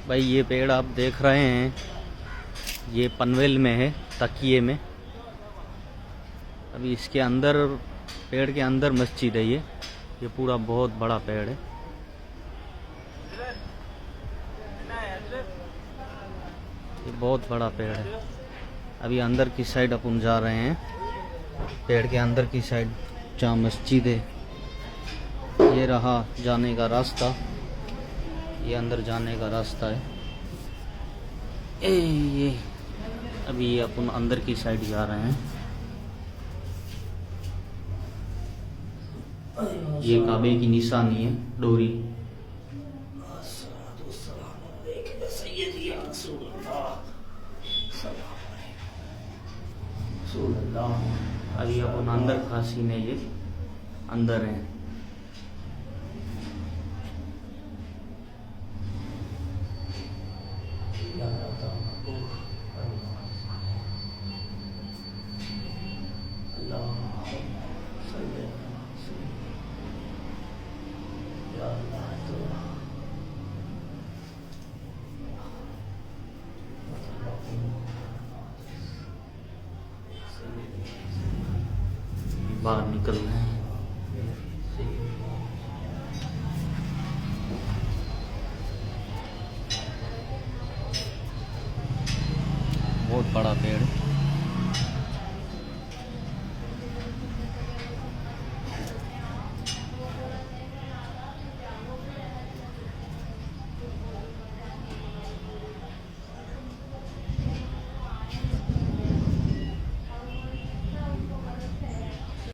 भाई ये पेड़ आप देख रहे हैं, ये पनवेल में है, तकिए में। अभी इसके अंदर, पेड़ के अंदर मस्जिद है। ये पूरा बहुत बड़ा पेड़ है। ये बहुत बड़ा पेड़ है। अभी अंदर की साइड अपन जा रहे हैं, पेड़ के अंदर की साइड जहाँ मस्जिद है। ये रहा जाने का रास्ता, ये अंदर जाने का रास्ता है। ये अभी अपन अंदर की साइड जा रहे हैं। ये काबे की निशानी है, डोरी। अभी अपन अंदर खासी में, ये अंदर है। बाहर निकल रहे हैं।